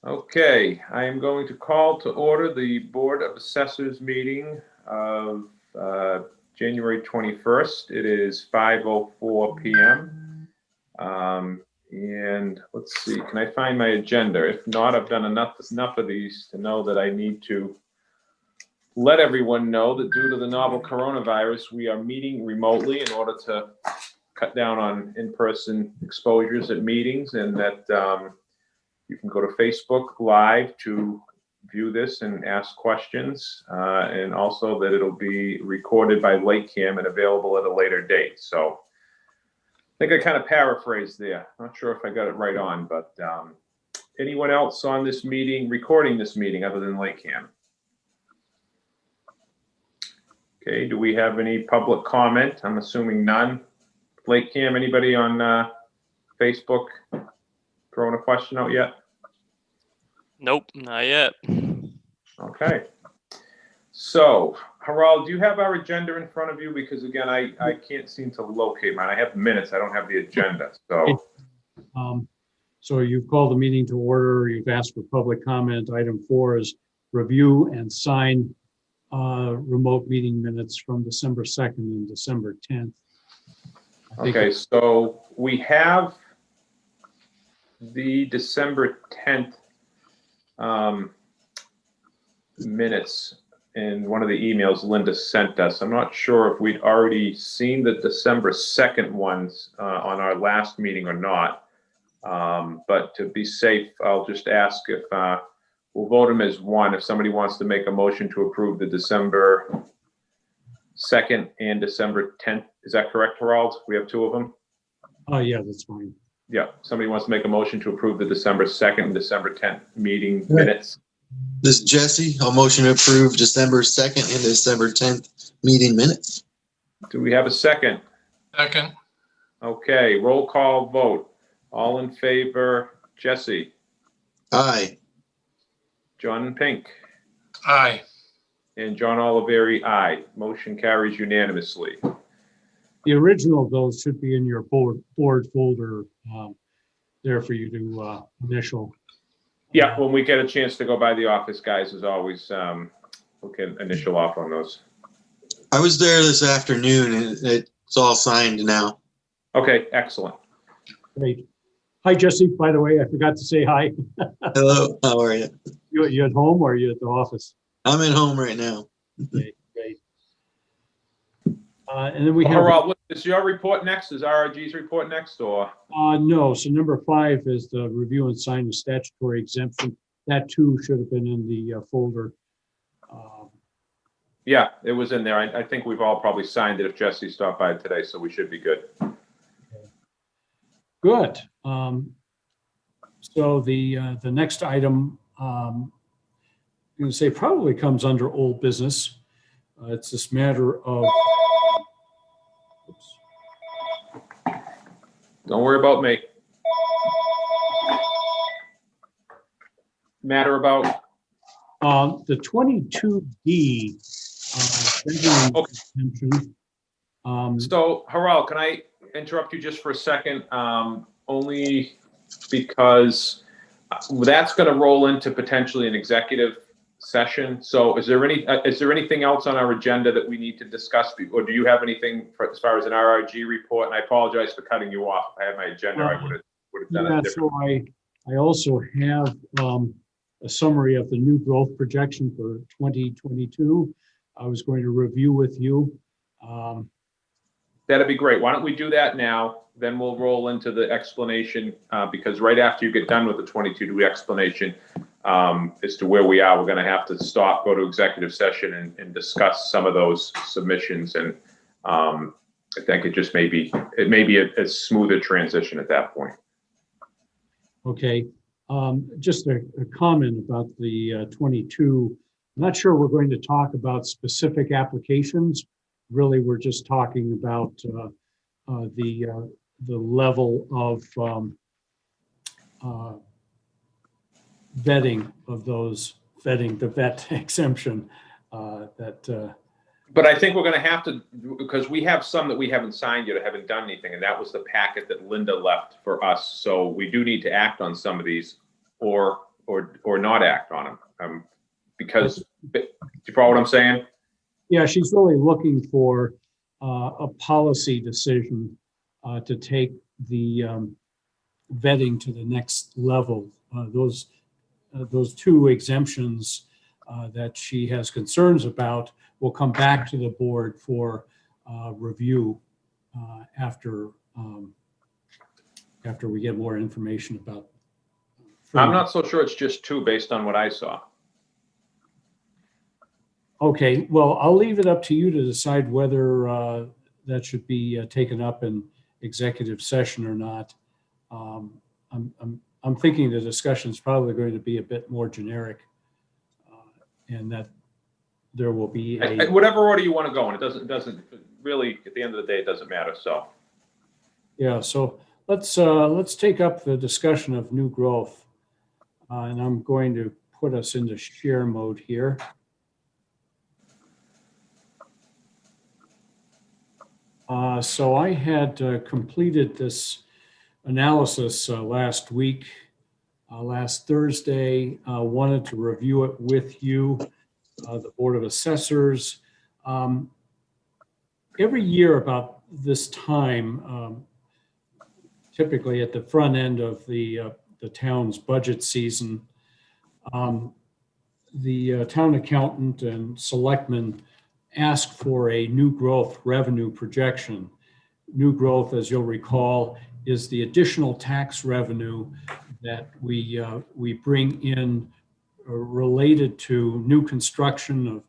Okay, I am going to call to order the Board of Assessors meeting of January 21st. It is 5:04 p.m. And let's see, can I find my agenda? If not, I've done enough of these to know that I need to let everyone know that due to the novel coronavirus, we are meeting remotely in order to cut down on in-person exposures at meetings, and that you can go to Facebook Live to view this and ask questions, and also that it'll be recorded by LakeCAM and available at a later date. So I think I kind of paraphrased there. Not sure if I got it right on, but anyone else on this meeting, recording this meeting other than LakeCAM? Okay, do we have any public comment? I'm assuming none. LakeCAM, anybody on Facebook throwing a question out yet? Nope, not yet. Okay. So, Harald, do you have our agenda in front of you? Because again, I can't seem to locate mine. I have minutes. I don't have the agenda. So, so you've called the meeting to order. You've asked for public comment. Item 4 is review and sign remote meeting minutes from December 2nd and December 10th. okay, so we have the December 10th minutes in one of the emails Linda sent us. I'm not sure if we'd already seen the December 2nd ones on our last meeting or not. But to be safe, I'll just ask if we'll vote them as one. If somebody wants to make a motion to approve the December 2nd and December 10th, is that correct, Harald? We have two of them? Yeah, that's fine. Yeah, somebody wants to make a motion to approve the December 2nd and December 10th meeting minutes. This is Jesse. I'll motion to approve December 2nd and December 10th meeting minutes. Do we have a second? Second. Okay, roll call vote. All in favor, Jesse? Aye. John Pink? Aye. And John Oliveri, aye. Motion carries unanimously. The original of those should be in your board folder there for you to initial. Yeah, when we get a chance to go by the office, guys, as always, we'll get initial off on those. I was there this afternoon and it's all signed now. Okay, excellent. Great. Hi, Jesse. By the way, I forgot to say hi. Hello, how are you? You at home or are you at the office? I'm at home right now. Okay, great. And then we have Harald, is your report next? Is RRG's report next, or? no. So number 5 is the review and sign the statutory exemption. That too should have been in the folder. Yeah, it was in there. I think we've all probably signed it if Jesse stopped by today, so we should be good. Good. So the next item, I'm going to say probably comes under old business. It's this matter of. Oops. Don't worry about me. Matter about? The 22D. Exemption. So, Harald, can I interrupt you just for a second? Only because that's going to roll into potentially an executive session. So is there anything else on our agenda that we need to discuss, or do you have anything as far as an RRG report? And I apologize for cutting you off. If I had my agenda, I would have done it differently. So I also have a summary of the new growth projection for 2022. I was going to review with you. That'd be great. Why don't we do that now? Then we'll roll into the explanation, because right after you get done with the 22 explanation as to where we are, we're going to have to stop, go to executive session and discuss some of those submissions. And I think it may be a smoother transition at that point. Okay. Just a comment about the 22. I'm not sure we're going to talk about specific applications. Really, we're just talking about the level of vetting of those, the vet exemption But I think we're going to have to, because we have some that we haven't signed yet or haven't done anything, and that was the packet that Linda left for us. So we do need to act on some of these, or or not act on them. Because, do you follow what I'm saying? Yeah, she's really looking for a policy decision to take the vetting to the next level. Those two exemptions that she has concerns about will come back to the board for review after we get more information about. I'm not so sure it's just two based on what I saw. Okay, well, I'll leave it up to you to decide whether that should be taken up in executive session or not. I'm thinking the discussion is probably going to be a bit more generic, and that there will be Whatever order you want to go in, it doesn't really, at the end of the day, it doesn't matter. So yeah. So let's take up the discussion of new growth, and I'm going to put us into share mode here. So I had completed this analysis last week, last Thursday. Wanted to review it with you, the Board of Assessors. Every year about this time, typically at the front end of the town's budget season, the town accountant and selectmen ask for a new growth revenue projection. New growth, as you'll recall, is the additional tax revenue that we bring in related to new construction of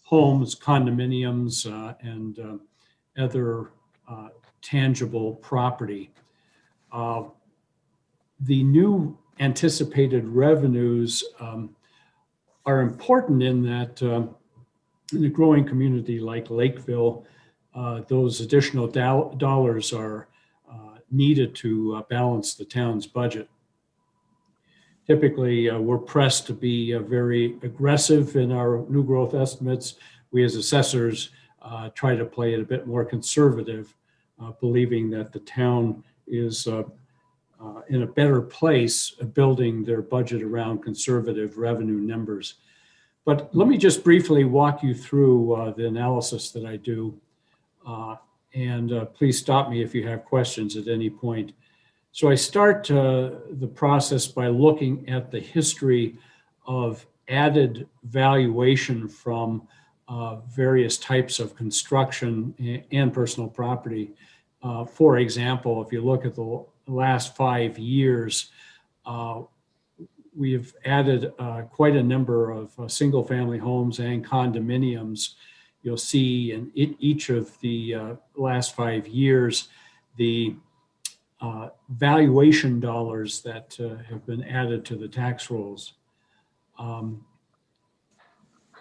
homes, condominiums, and other tangible property. The new anticipated revenues are important in that in a growing community like Lakeville, those additional dollars are needed to balance the town's budget. Typically, we're pressed to be very aggressive in our new growth estimates. We as assessors try to play it a bit more conservative, believing that the town is in a better place building their budget around conservative revenue numbers. But let me just briefly walk you through the analysis that I do. And please stop me if you have questions at any point. So I start the process by looking at the history of added valuation from various types of construction and personal property. For example, if you look at the last 5 years, we have added quite a number of single-family homes and condominiums. You'll see in each of the last 5 years, the valuation dollars that have been added to the tax rolls.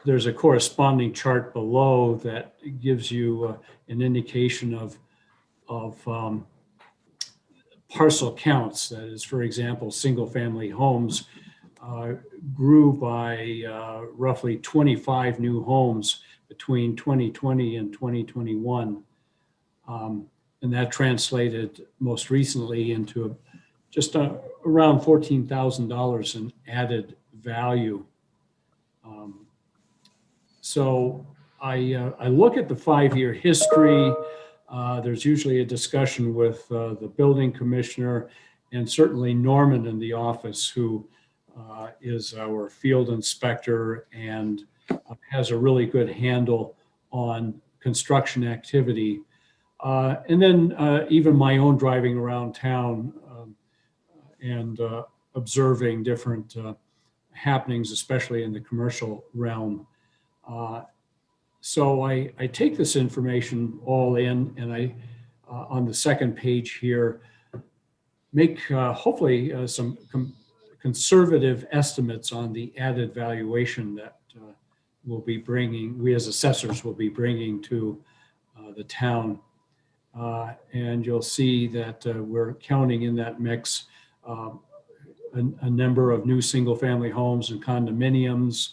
There's a corresponding chart below that gives you an indication of parcel counts. That is, for example, single-family homes grew by roughly 25 new homes between 2020 and 2021. And that translated most recently into just around $14,000 in added value. So I look at the 5-year history. There's usually a discussion with the building commissioner and certainly Norman in the office, who is our field inspector and has a really good handle on construction activity. And then even my own driving around town and observing different happenings, especially in the commercial realm. So I take this information all in, and I, on the second page here, make hopefully some conservative estimates on the added valuation that we as assessors will be bringing to the town. And you'll see that we're counting in that mix a number of new single-family homes and condominiums.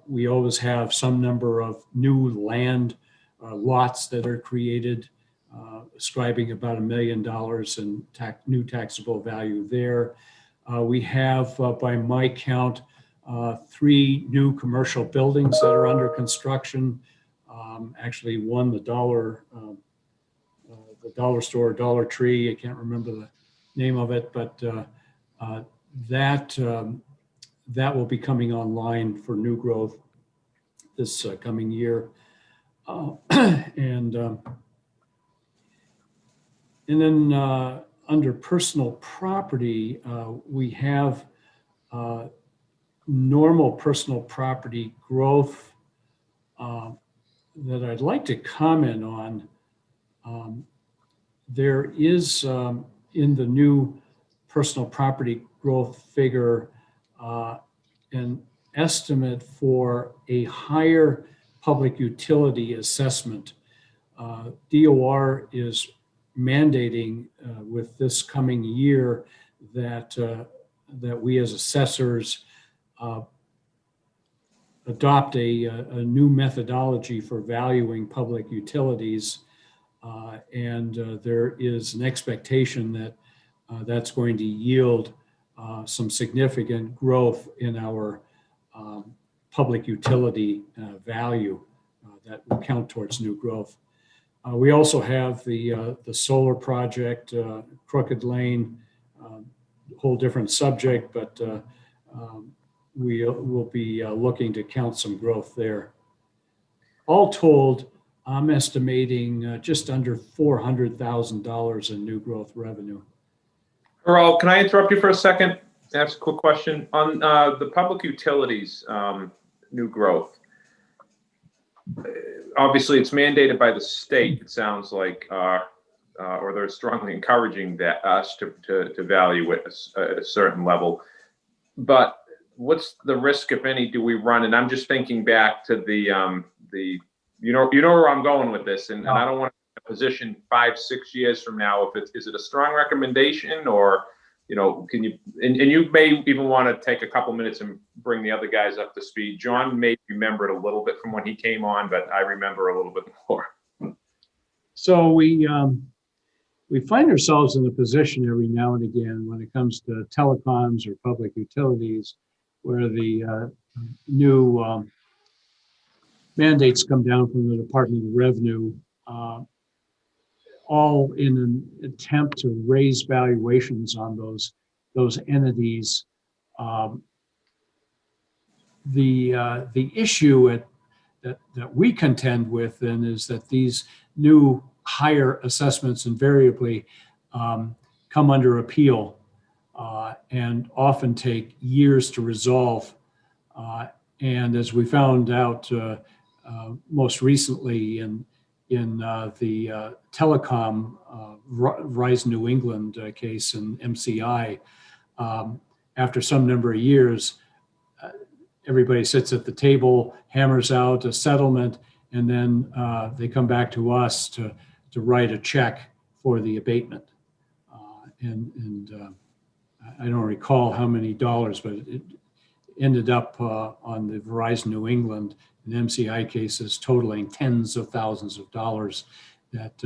We always have some number of new land lots that are created, ascribing about $1 million in new taxable value there. We have, by my count, 3 new commercial buildings that are under construction. Actually, one, the dollar store, Dollar Tree, I can't remember the name of it, but that will be coming online for new growth this coming year. And then under personal property, we have normal personal property growth that I'd like to comment on. There is in the new personal property growth figure an estimate for a higher public utility assessment. DOR is mandating with this coming year that we as assessors adopt a new methodology for valuing public utilities. And there is an expectation that that's going to yield some significant growth in our public utility value that will count towards new growth. We also have the solar project, Crooked Lane, whole different subject, but we will be looking to count some growth there. All told, I'm estimating just under $400,000 in new growth revenue. Earl, can I interrupt you for a second? Ask a quick question on the public utilities new growth. Obviously, it's mandated by the state. It sounds like, or they're strongly encouraging that us to value it at a certain level. But what's the risk, if any, do we run? And I'm just thinking back to the you know where I'm going with this, and I don't want to be in a position 5-6 years from now. If is it a strong recommendation, or can you and you may even want to take a couple minutes and bring the other guys up to speed. John may remember it a little bit from when he came on, but I remember a little bit more. So we find ourselves in a position every now and again when it comes to telecoms or public utilities, where the new mandates come down from the Department of Revenue, all in an attempt to raise valuations on those entities. The issue that we contend with then is that these new higher assessments invariably come under appeal and often take years to resolve. And as we found out most recently in the telecom Rise New England case in MCI, after some number of years, everybody sits at the table, hammers out a settlement, and then they come back to us to write a check for the abatement. I don't recall how many dollars, but it ended up on the Verizon New England and MCI cases totaling tens of thousands of dollars that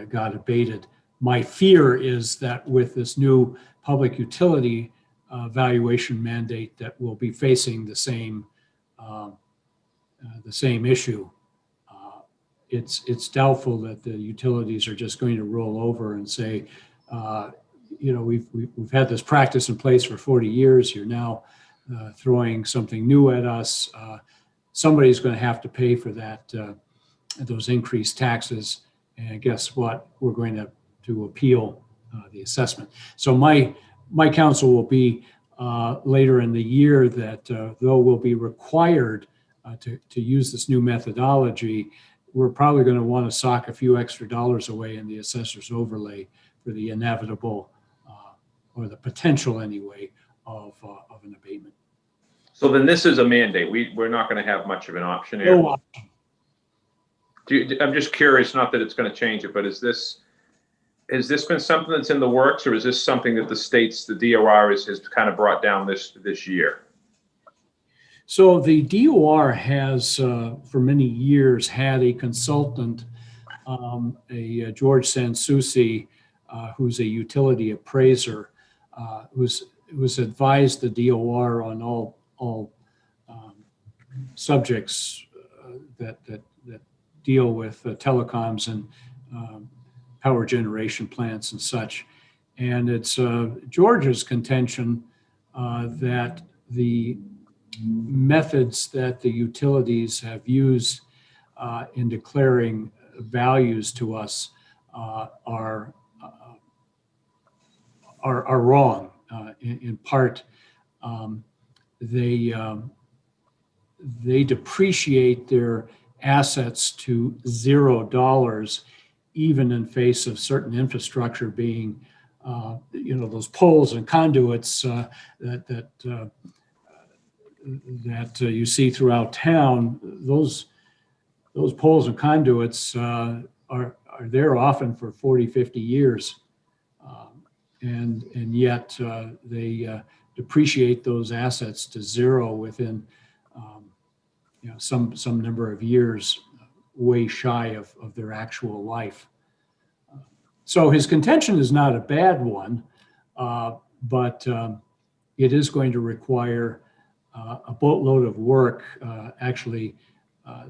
got abated. My fear is that with this new public utility valuation mandate, that we'll be facing the same issue. It's doubtful that the utilities are just going to roll over and say, we've had this practice in place for 40 years. You're now throwing something new at us. Somebody's going to have to pay for that, those increased taxes. And guess what? We're going to appeal the assessment. So my counsel will be later in the year that though we'll be required to use this new methodology, we're probably going to want to sock a few extra dollars away in the assessor's overlay for the inevitable or the potential anyway of an abatement. So then this is a mandate. We're not going to have much of an option here. No option. I'm just curious, not that it's going to change it, but has this been something that's in the works, or is this something that the DOR has kind of brought down this year? So the DOR has, for many years, had a consultant, a George Sansucci, who's a utility appraiser, who's advised the DOR on all subjects that deal with telecoms and power generation plants and such. And it's George's contention that the methods that the utilities have used in declaring values to us are wrong. In part, they depreciate their assets to $0, even in face of certain infrastructure being, those poles and conduits that you see throughout town. Those poles and conduits are there often for 40, 50 years. And yet they depreciate those assets to zero within some number of years, way shy of their actual life. So his contention is not a bad one, but it is going to require a boatload of work, actually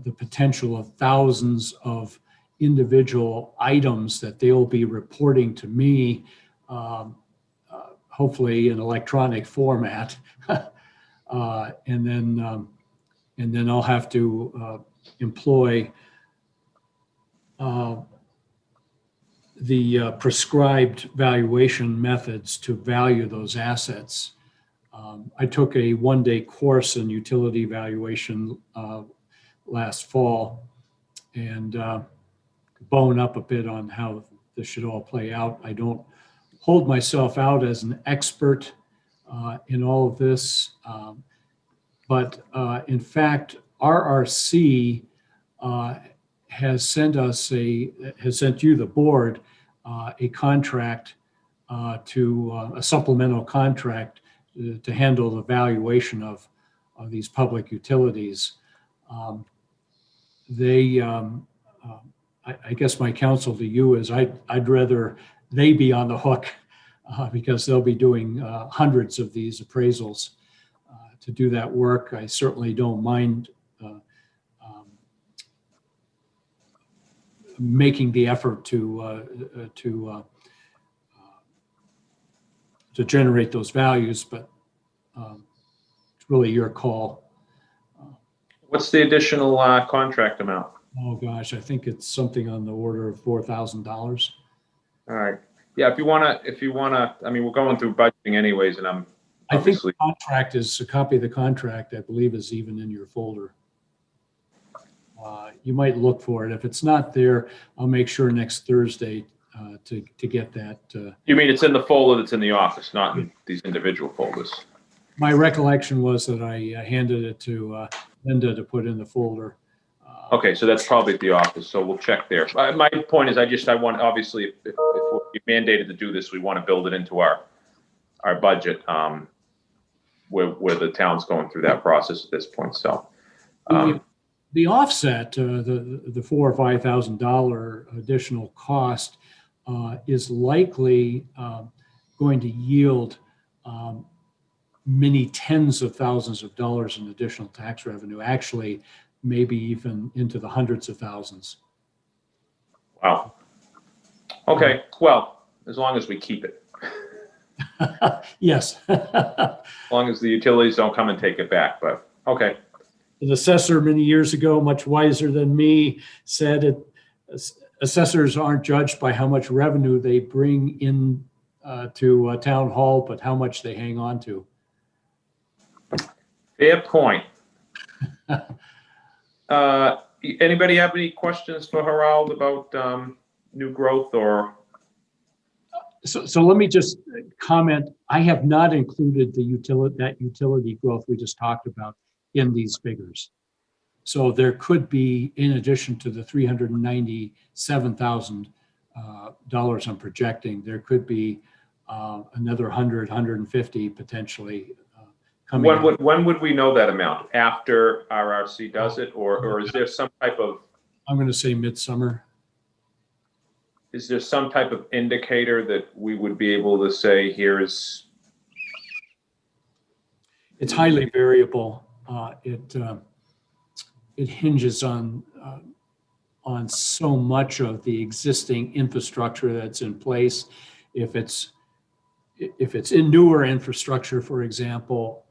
the potential of thousands of individual items that they'll be reporting to me, hopefully in electronic format. And then I'll have to employ the prescribed valuation methods to value those assets. I took a one-day course in utility valuation last fall, and bone up a bit on how this should all play out. I don't hold myself out as an expert in all of this, but in fact, RRC has sent you, the board, a contract a supplemental contract to handle the valuation of these public utilities. I guess my counsel to you is I'd rather they be on the hook because they'll be doing hundreds of these appraisals to do that work. I certainly don't mind making the effort to generate those values, but it's really your call. What's the additional contract amount? Oh gosh, I think it's something on the order of $4,000. All right. Yeah, if you wanna, I mean, we're going through budgeting anyways, and I'm I think obviously. the contract is a copy of the contract, I believe, is even in your folder. You might look for it. If it's not there, I'll make sure next Thursday to get that. You mean it's in the folder that's in the office, not in these individual folders? My recollection was that I handed it to Linda to put in the folder. Okay, so that's probably at the office, so we'll check there. My point is, I want, obviously, if we're mandated to do this, we want to build it into our budget, where the town's going through that process at this point, so. The offset, the $4,000 or $5,000 additional cost is likely going to yield many tens of thousands of dollars in additional tax revenue, actually maybe even into the hundreds of thousands. Wow. Okay, well, as long as we keep it. Yes. As long as the utilities don't come and take it back, but, okay. An assessor many years ago, much wiser than me, said assessors aren't judged by how much revenue they bring in to a town hall, but how much they hang on to. Fair point. Anybody have any questions for Harold about new growth or? So let me just comment. I have not included the utility growth we just talked about in these figures. So there could be, in addition to the $397,000 I'm projecting, there could be another 100, 150 potentially coming. When would we know that amount? After RRC does it, or is there some type of? I'm going to say midsummer. Is there some type of indicator that we would be able to say, here's it's highly variable. It hinges on so much of the existing infrastructure that's in place. If it's in newer infrastructure, for example,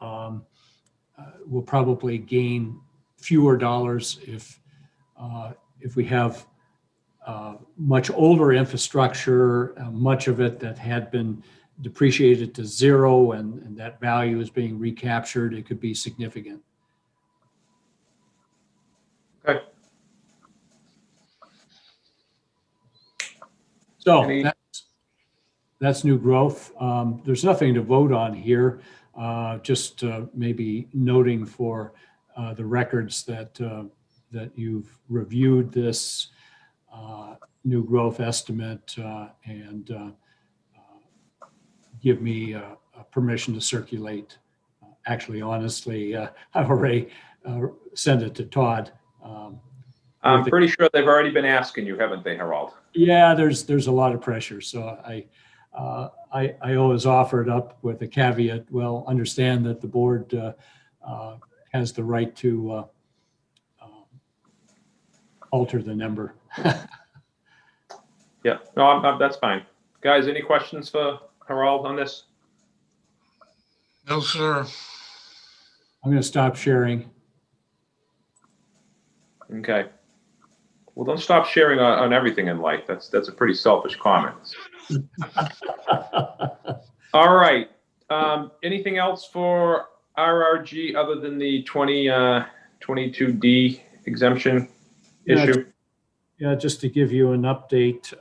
we'll probably gain fewer dollars. If we have much older infrastructure, much of it that had been depreciated to zero and that value is being recaptured, it could be significant. Okay. So Any- that's new growth. There's nothing to vote on here. Just maybe noting for the records that you've reviewed this new growth estimate and give me permission to circulate. Actually, honestly, I've already sent it to Todd. I'm pretty sure they've already been asking you, haven't they, Harold? Yeah, there's a lot of pressure. So I always offer it up with a caveat. Well, understand that the board has the right to alter the number. Yeah, no, that's fine. Guys, any questions for Harold on this? No, sir. I'm going to stop sharing. Okay. Well, don't stop sharing on everything in life. That's a pretty selfish comment. All right. Anything else for RRG other than the 22D exemption issue? Yeah, just to give you an update,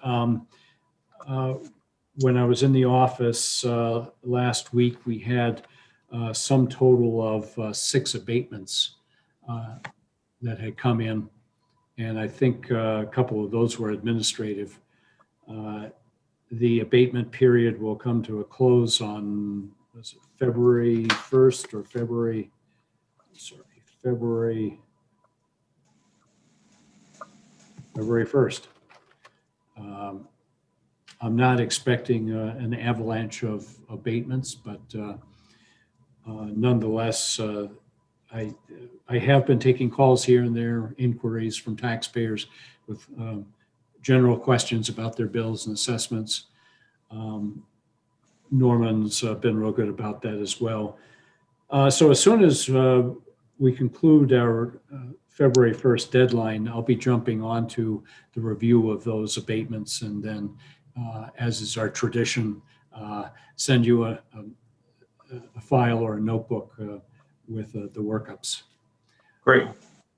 when I was in the office last week, we had some total of 6 abatements that had come in, and I think a couple of those were administrative. The abatement period will come to a close on February 1st or February 1st. I'm not expecting an avalanche of abatements, but nonetheless, I have been taking calls here and there, inquiries from taxpayers with general questions about their bills and assessments. Norman's been real good about that as well. So as soon as we conclude our February 1st deadline, I'll be jumping onto the review of those abatements, and then, as is our tradition, send you a file or a notebook with the workups. Great.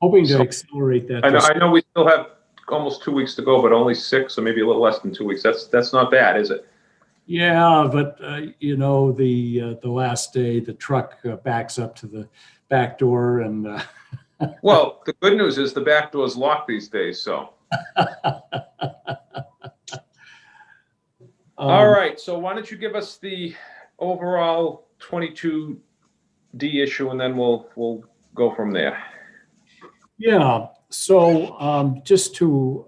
Hoping to accelerate that. I know we still have almost 2 weeks to go, but only 6, or maybe a little less than 2 weeks. That's not bad, is it? Yeah, but you know, the last day, the truck backs up to the back door, and Well, the good news is the back door is locked these days, so. All right, so why don't you give us the overall 22D issue, and then we'll go from there. Yeah, so just to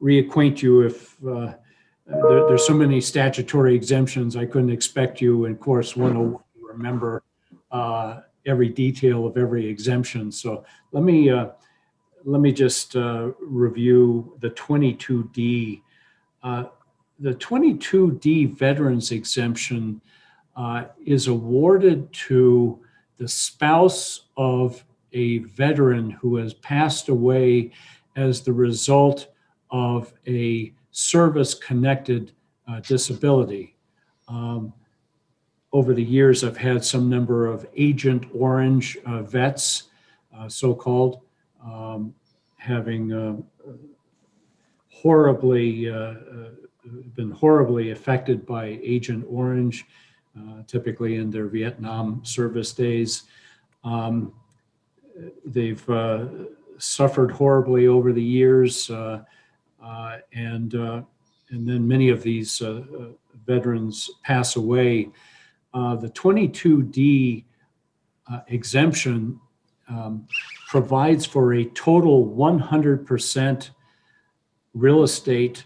reacquaint you, if there's so many statutory exemptions, I couldn't expect you in course 101 to remember every detail of every exemption. So let me just review the 22D. The 22D veterans exemption is awarded to the spouse of a veteran who has passed away as the result of a service-connected disability. Over the years, I've had some number of Agent Orange vets, so-called, having been horribly affected by Agent Orange, typically in their Vietnam service days. They've suffered horribly over the years, and then many of these veterans pass away. The 22D exemption provides for a total 100% real estate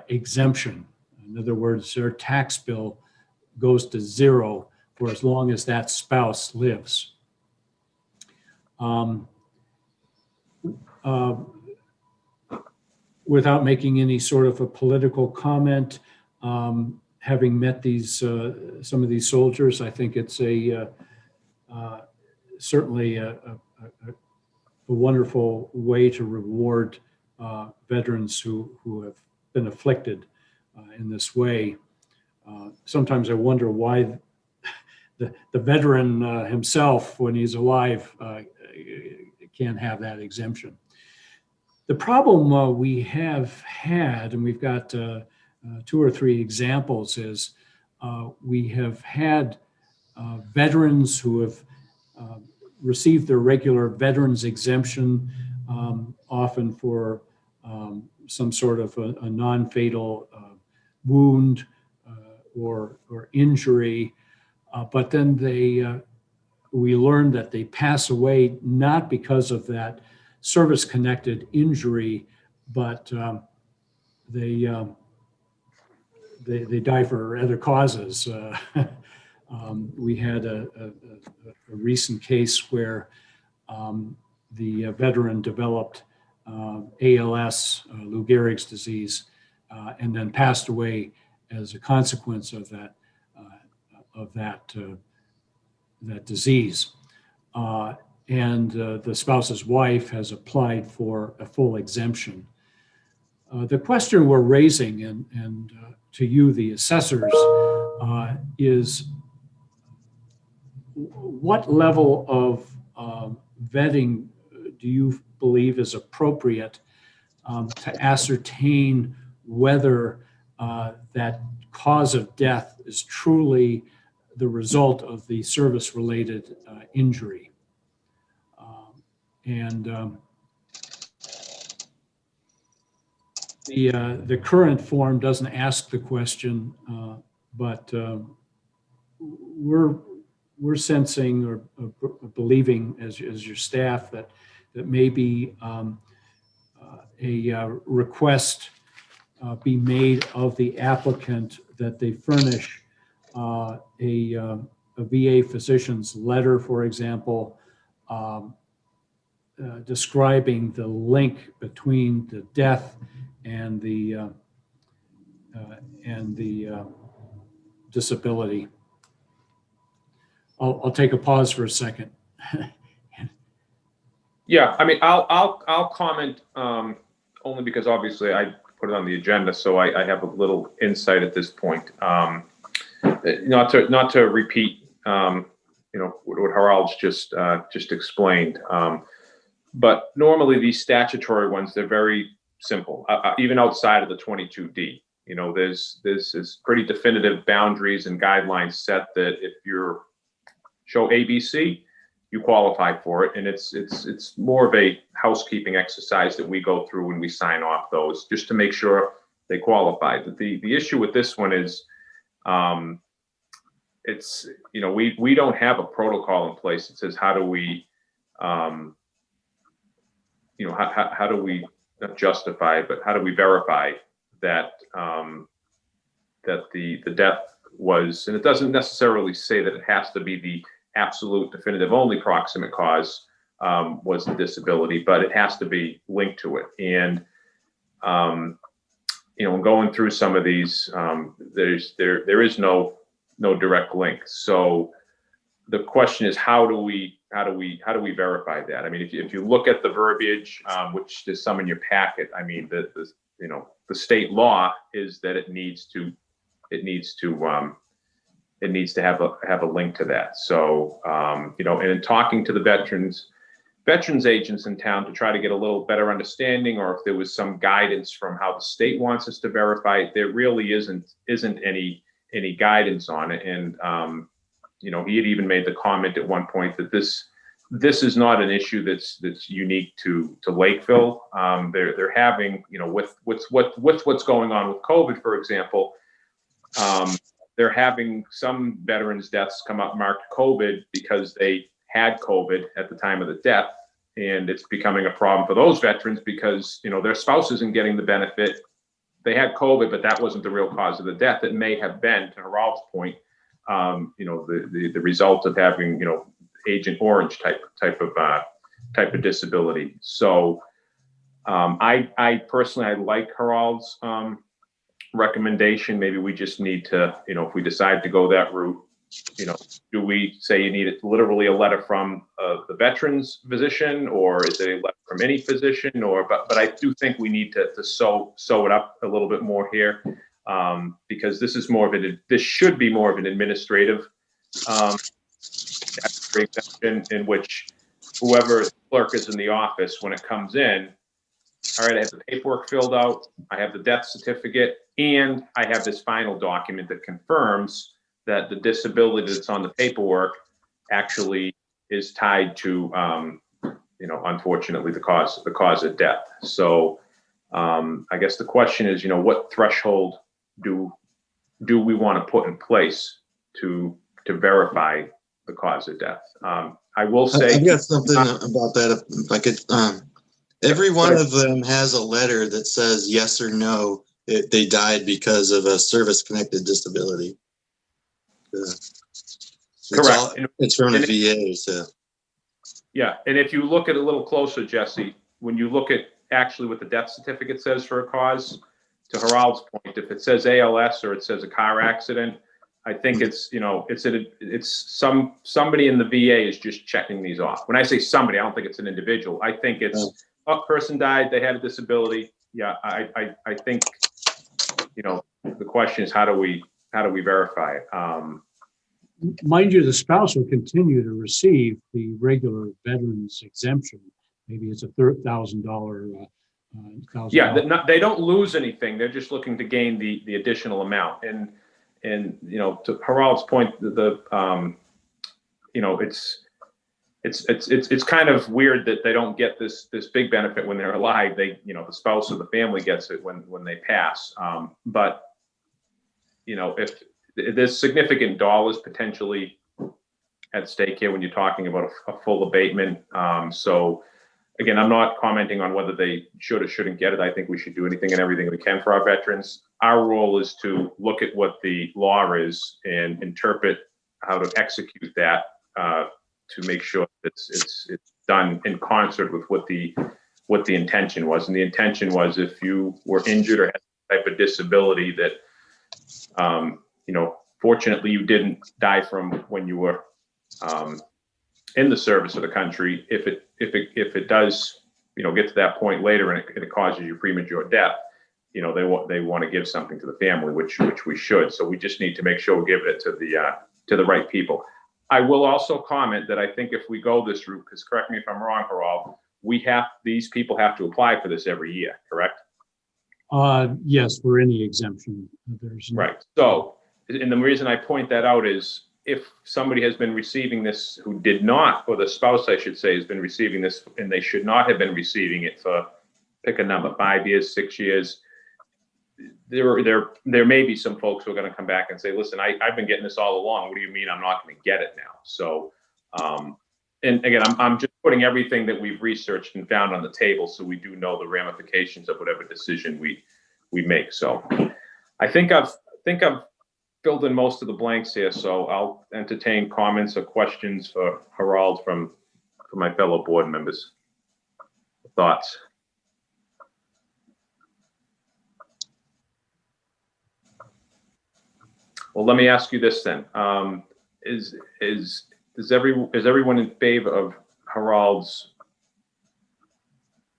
exemption. In other words, their tax bill goes to zero for as long as that spouse lives. Without making any sort of a political comment, having met some of these soldiers, I think it's certainly a wonderful way to reward veterans who have been afflicted in this way. Sometimes I wonder why the veteran himself, when he's alive, can't have that exemption. The problem we have had, and we've got 2 or 3 examples, is we have had veterans who have received their regular veterans exemption, often for some sort of a non-fatal wound or injury, but then we learned that they pass away not because of that service-connected injury, but they die for other causes. We had a recent case where the veteran developed ALS, Lou Gehrig's disease, and then passed away as a consequence of that disease. And the spouse's wife has applied for a full exemption. The question we're raising, and to you, the assessors, is what level of vetting do you believe is appropriate to ascertain whether that cause of death is truly the result of the service-related injury? The current form doesn't ask the question, but we're sensing or believing as your staff that maybe a request be made of the applicant that they furnish a VA physician's letter, for example, describing the link between the death and the disability. I'll take a pause for a second. Yeah, I mean, I'll comment only because obviously I put it on the agenda, so I have a little insight at this point. Not to repeat, what Harald's just explained. But normally these statutory ones, they're very simple, even outside of the 22D. There's pretty definitive boundaries and guidelines set that if you're show ABC, you qualify for it, and it's more of a housekeeping exercise that we go through when we sign off those, just to make sure they qualify. The issue with this one is, we don't have a protocol in place that says how do we, how do we not justify, but how do we verify that that the death was, and it doesn't necessarily say that it has to be the absolute definitive only proximate cause was the disability, but it has to be linked to it. And going through some of these, there is no direct link. So the question is, how do we verify that? I mean, if you look at the verbiage, which there's some in your packet, I mean, the state law is that it needs to have a link to that. So, and in talking to the veterans agents in town to try to get a little better understanding, or if there was some guidance from how the state wants us to verify it, there really isn't any guidance on it. And, he had even made the comment at one point that this is not an issue that's unique to Lakeville. They're having, with what's going on with COVID, for example, they're having some veterans' deaths come up marked COVID because they had COVID at the time of the death. And it's becoming a problem for those veterans because, their spouse isn't getting the benefit. They had COVID, but that wasn't the real cause of the death. It may have been, to Harald's point, you know, the result of having, you know, Agent Orange type of disability. So I personally, I like Harald's recommendation. Maybe we just need to, you know, if we decide to go that route, you know, do we say you need it literally a letter from the veterans physician, or is it a letter from any physician? Or but I do think we need to sew it up a little bit more here, because this is more of this should be more of an administrative exemption, in which whoever clerk is in the office, when it comes in, all right, I have the paperwork filled out, I have the death certificate, and I have this final document that confirms that the disability that's on the paperwork actually is tied to, you know, unfortunately, the cause of death. So I guess the question is, you know, what threshold do we want to put in place to verify the cause of death? I will say, I've got something about that. If I could, every one of them has a letter that says yes or no, they died because of a service-connected disability. correct. It's from the VA, so. Yeah, and if you look at it a little closer, Jesse, when you look at actually what the death certificate says for a cause, to Harald's point, if it says ALS or it says a car accident, I think it's, you know, somebody in the VA is just checking these off. When I say somebody, I don't think it's an individual. I think it's a person died, they had a disability. Yeah, I think, you know, the question is how do we verify it? Mind you, the spouse will continue to receive the regular veterans exemption. Maybe it's a $1,000. They don't lose anything. They're just looking to gain the additional amount. And you know, to Harald's point, you know, it's kind of weird that they don't get this big benefit when they're alive. They, you know, the spouse or the family gets it when they pass. But you know, if there's significant dollars potentially at stake here when you're talking about a full abatement. So again, I'm not commenting on whether they should or shouldn't get it. I think we should do anything and everything we can for our veterans. Our role is to look at what the law is and interpret how to execute that to make sure that it's done in concert with what the intention was. And the intention was, if you were injured or had some type of disability that, you know, fortunately you didn't die from when you were in the service of the country. If it does, you know, get to that point later and it causes you premature death, you know, they want to give something to the family, which we should. So we just need to make sure we give it to the right people. I will also comment that I think if we go this route, because correct me if I'm wrong, Harald, these people have to apply for this every year, correct? Yes, for any exemption. There's right. So, and the reason I point that out is, if somebody has been receiving this who did not, or the spouse, I should say, has been receiving this and they should not have been receiving it for, pick a number, 5 years, 6 years, there may be some folks who are going to come back and say, listen, I've been getting this all along. What do you mean I'm not going to get it now? So, and again, I'm just putting everything that we've researched and found on the table, so we do know the ramifications of whatever decision we make. So I think I've filled in most of the blanks here, so I'll entertain comments or questions for Harald from my fellow board members. Thoughts? Well, let me ask you this then: is everyone in favor of Harald's?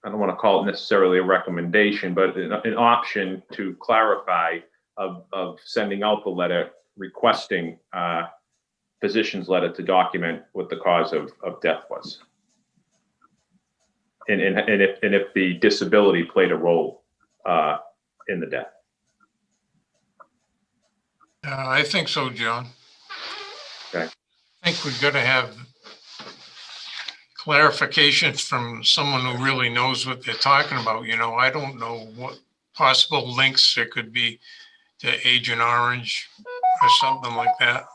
I don't want to call it necessarily a recommendation, but an option to clarify of sending out the letter requesting physician's letter to document what the cause of death was, and if the disability played a role in the death. I think so, John. Okay. I think we've got to have clarifications from someone who really knows what they're talking about. You know, I don't know what possible links there could be to Agent Orange or something like that.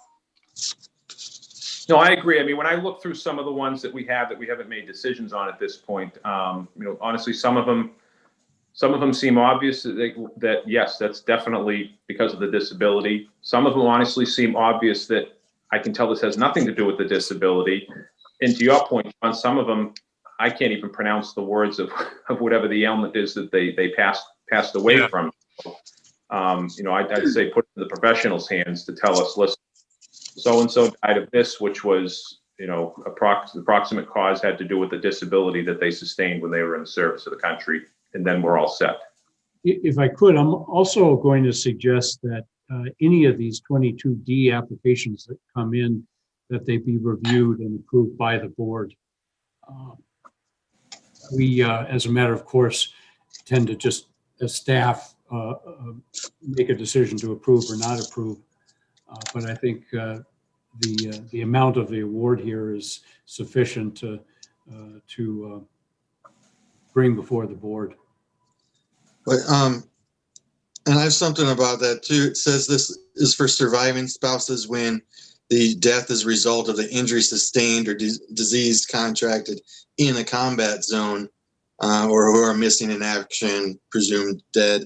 No, I agree. I mean, when I look through some of the ones that we haven't made decisions on at this point, you know, honestly, some of them Some of them seem obvious that yes, that's definitely because of the disability. Some of them honestly seem obvious that I can tell this has nothing to do with the disability. And to your point, John, some of them, I can't even pronounce the words of whatever the ailment is that they passed away Yeah. from. I'd say put it in the professionals' hands to tell us, listen, so-and-so died of this, which was, approximate cause had to do with the disability that they sustained when they were in the service of the country, and then we're all set. If I could, I'm also going to suggest that any of these 22D applications that come in, that they be reviewed and approved by the board. We, as a matter of course, tend to just, as staff, make a decision to approve or not approve. But I think the amount of the award here is sufficient to bring before the board. But, and I have something about that too. It says this is for surviving spouses when the death is a result of the injury sustained or disease contracted in a combat zone, or who are missing in action, presumed dead.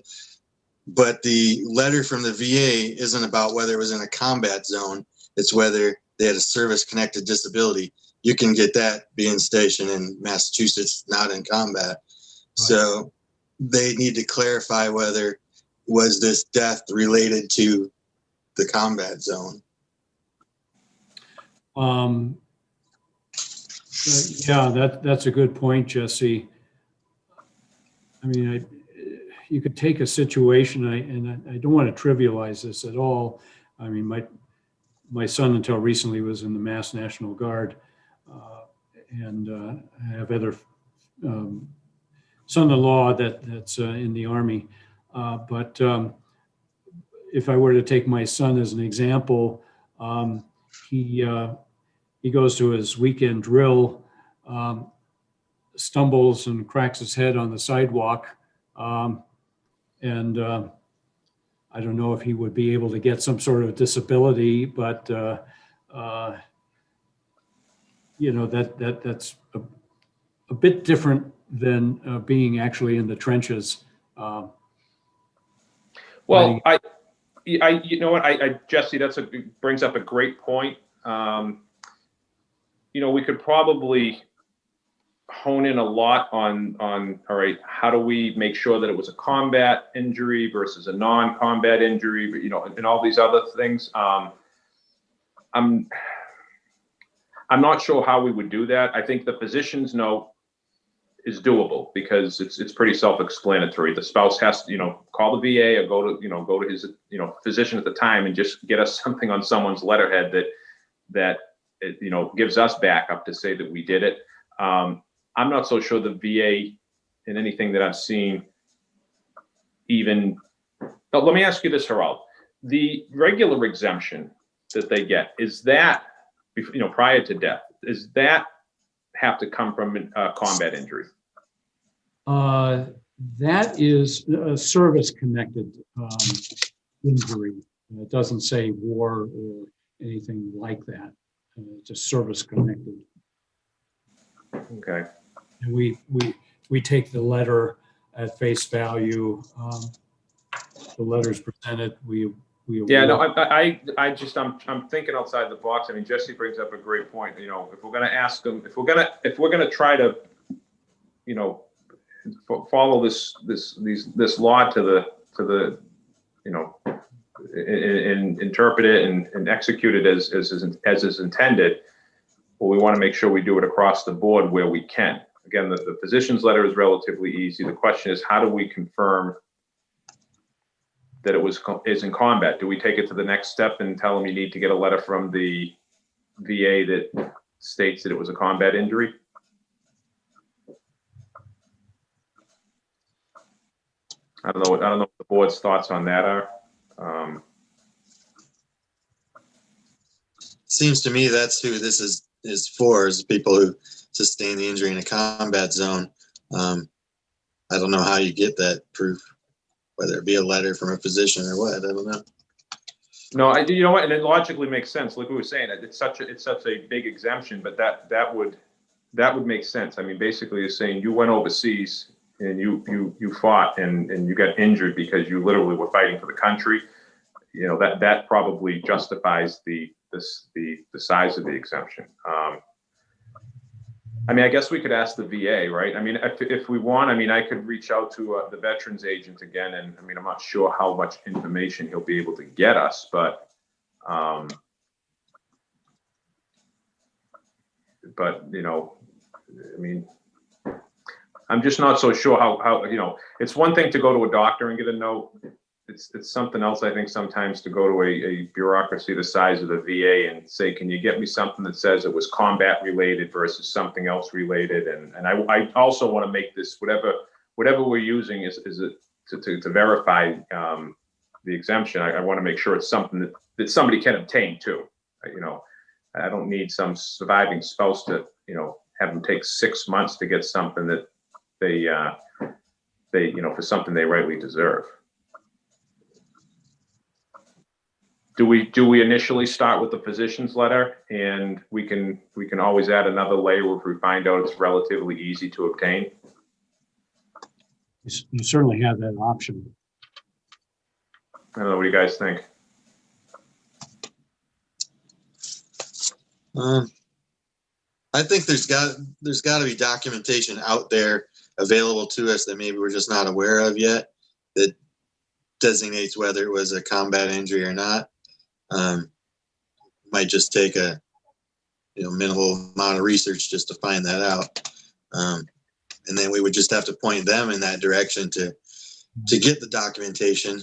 But the letter from the VA isn't about whether it was in a combat zone. It's whether they had a service-connected disability. You can get that being stationed in Massachusetts, not in combat. Right. So they need to clarify whether was this death related to the combat zone. Yeah, that's a good point, Jesse. I mean, you could take a situation, and I don't want to trivialize this at all. I mean, my son until recently was in the Mass National Guard, and I have other son-in-law that's in the Army. But if I were to take my son as an example, he goes to his weekend drill, stumbles and cracks his head on the sidewalk. And I don't know if he would be able to get some sort of disability, but that's a bit different than being actually in the trenches. Well, Jesse, brings up a great point. We could probably hone in a lot on all right, how do we make sure that it was a combat injury versus a non-combat injury, but and all these other things. I'm not sure how we would do that. I think the physician's note is doable because it's pretty self-explanatory. The spouse has to, call the VA or go to his, physician at the time and just get us something on someone's letterhead that gives us backup to say that we did it. I'm not so sure the VA in anything that I've seen but let me ask you this, Harald. The regular exemption that they get, is that, prior to death, does that have to come from a combat injury? That is a service-connected injury. It doesn't say war or anything like that. Just service-connected. Okay. And we take the letter at face value. The letter's presented. We Yeah, no, I'm thinking outside the box. I mean, Jesse brings up a great point. If we're going to ask them, if we're going to try to, follow this law to the, and interpret it and execute it as is intended, well, we want to make sure we do it across the board where we can. Again, the physician's letter is relatively easy. The question is, how do we confirm that it is in combat? Do we take it to the next step and tell them you need to get a letter from the VA that states that it was a combat injury? I don't know what the board's thoughts on that are. Seems to me that's who this is for, is people who sustain the injury in a combat zone. I don't know how you get that proof, whether it be a letter from a physician or what. I don't know. No, you know what, and it logically makes sense. Like we were saying, it's such a big exemption, but that would make sense. I mean, basically, you're saying you went overseas and you fought and you got injured because you literally were fighting for the country, you know, that probably justifies the size of the exemption. I mean, I guess we could ask the VA, right? I mean, if we want, I mean, I could reach out to the veterans agent again, and I mean, I'm not sure how much information he'll be able to get us, but you know, I mean, I'm just not so sure how you know, it's one thing to go to a doctor and get a note. It's something else, I think, sometimes to go to a bureaucracy the size of the VA and say, can you get me something that says it was combat related versus something else related? And I also want to make this, whatever we're using is it to verify the exemption. I want to make sure it's something that somebody can obtain too. You know, I don't need some surviving spouse to, you know, have them take 6 months to get something that they you know, for something they rightly deserve. Do we initially start with the physician's letter, and we can always add another layer if we find out it's relatively easy to obtain? You certainly have that option. I don't know, what do you guys think? I think there's got to be documentation out there available to us that maybe we're just not aware of yet that designates whether it was a combat injury or not. Might just take a minimal amount of research just to find that out, and then we would just have to point them in that direction to get the documentation.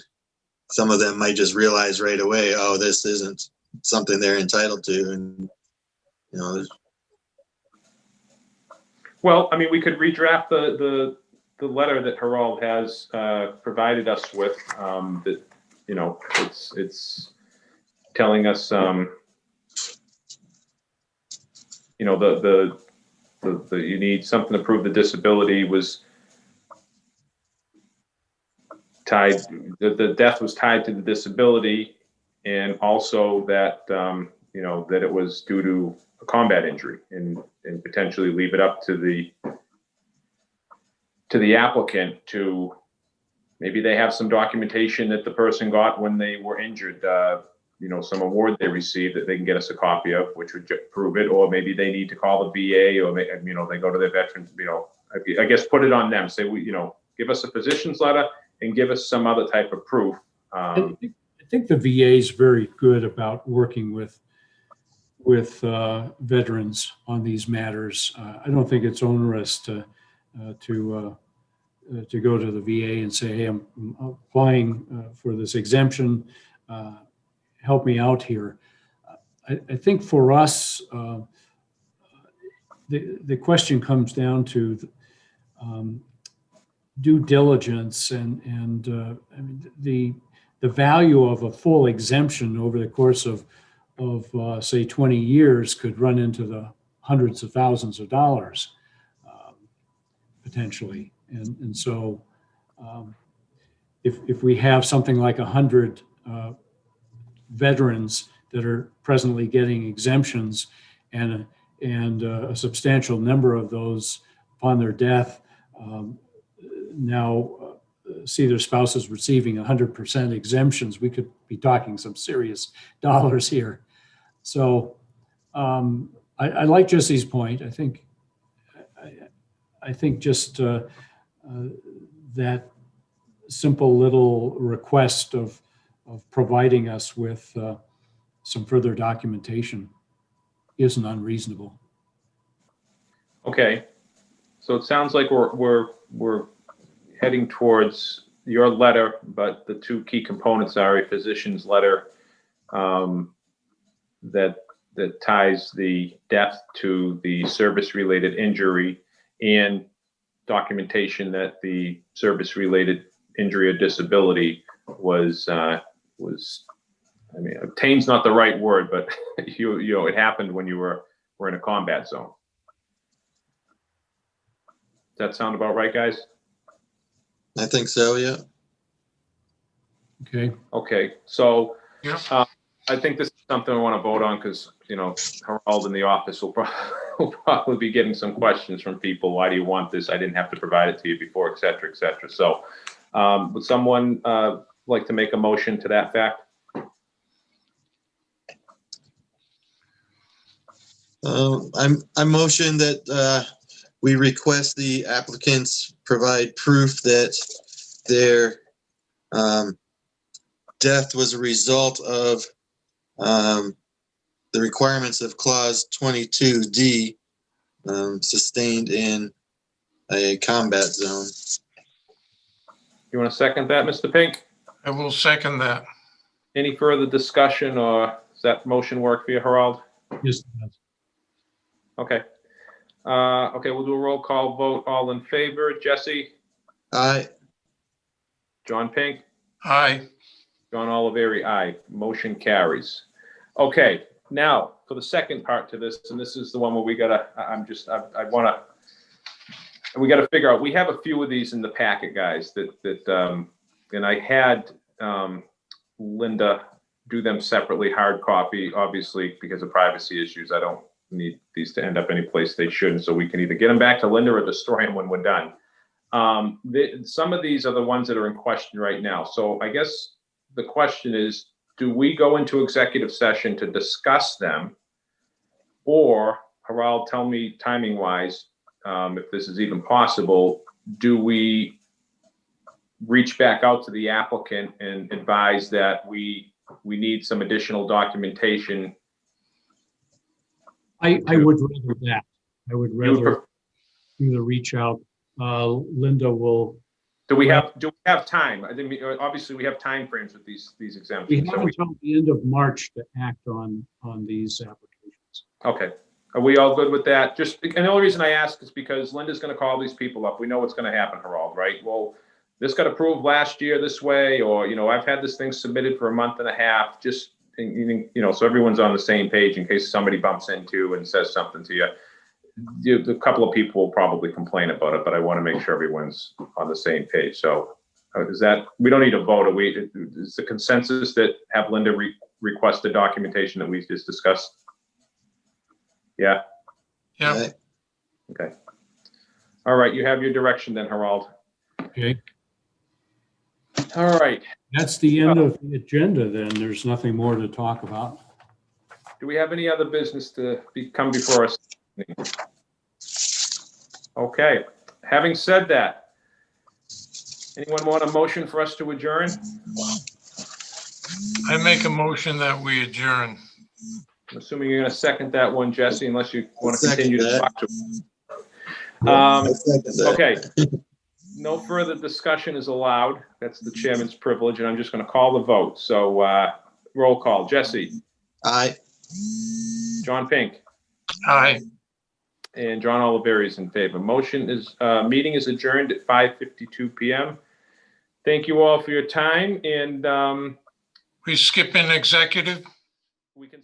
Some of them might just realize right away, oh, this isn't something they're entitled to, and you know. Well, I mean, we could redraft the letter that Harold has provided us with. That, you know, it's telling us, you know, the you need something to prove the disability was tied, the death was tied to the disability, and also that you know, that it was due to a combat injury, and potentially leave it up to the applicant to, maybe they have some documentation that the person got when they were injured, you know, some award they received that they can get us a copy of, which would prove it, or maybe they need to call the VA, or you know, they go to their veterans, you know, I guess put it on them, say, you know, give us a physician's letter and give us some other type of proof. I think the VA is very good about working with veterans on these matters. I don't think it's onerous to go to the VA and say, hey, I'm applying for this exemption. Help me out here. I think for us, the question comes down to due diligence, and I mean, the value of a full exemption over the course of say 20 years could run into the hundreds of thousands of dollars potentially. And so if we have something like 100 veterans that are presently getting exemptions, and a substantial number of those upon their death now see their spouses receiving 100% exemptions, we could be talking some serious dollars here. So I like Jesse's point. I think just that simple little request of providing us with some further documentation isn't unreasonable. Okay, so it sounds like we're heading towards your letter, but the two key components are a physician's letter that ties the death to the service-related injury, and documentation that the service-related injury or disability was, I mean, obtain's not the right word, but you know, it happened when you were in a combat zone. Does that sound about right, guys? I think so, yeah. Okay. Okay, so Yeah. I think this is something I want to vote on because, Harold in the office will probably be getting some questions from people. Why do you want this? I didn't have to provide it to you before, et cetera, et cetera. So would someone like to make a motion to that fact? I motion that we request the applicants provide proof that their death was a result of the requirements of clause 22D, sustained in a combat zone. You want to second that, Mr. Pink? I will second that. Any further discussion, or does that motion work for you, Harold? Yes, it does. Okay. Okay, we'll do a roll call vote. All in favor? Jesse? Aye. John Pink? Aye. John Oliveri, aye. Motion carries. Okay, now for the second part to this, and this is the one where we gotta, we gotta figure out, we have a few of these in the packet, guys, and I had Linda do them separately, hard copy, obviously, because of privacy issues. I don't need these to end up any place they shouldn't, so we can either get them back to Linda or destroy them when we're done. Some of these are the ones that are in question right now. So I guess the question is, do we go into executive session to discuss them? Or, Harold, tell me timing wise, if this is even possible, do we reach back out to the applicant and advise that we need some additional documentation? I would rather that. I would rather do the reach out. Linda will. Do we have time? I think obviously we have time frames with these We exemptions. have until the end of March to act on these applications. Okay. Are we all good with that? And the only reason I ask is because Linda's going to call these people up. We know what's going to happen, Harold, right? Well, this got approved last year this way, or, I've had this thing submitted for a month and a half, just, so everyone's on the same page in case somebody bumps into and says something to you. A couple of people will probably complain about it, but I want to make sure everyone's on the same page. So we don't need a vote. Is the consensus that have Linda request the documentation that we just discussed? Yeah. Yeah. Aye. Okay. All right. You have your direction then, Harold. Okay, All right. that's the end of the agenda then. There's nothing more to talk about. Do we have any other business to come before us? Okay. Having said that, anyone want a motion for us to adjourn? I make a motion that we adjourn. I'm assuming you're going to second that one, Jesse, unless you want to Second continue to that. talk to. I second that. Okay. No further discussion is allowed. That's the chairman's privilege, and I'm just going to call the vote. So roll call. Jesse? Aye. John Pink? Aye. And John Oliveri is in favor. Meeting is adjourned at 5:52 p.m. Thank you all for your time, and We skip in executive. we can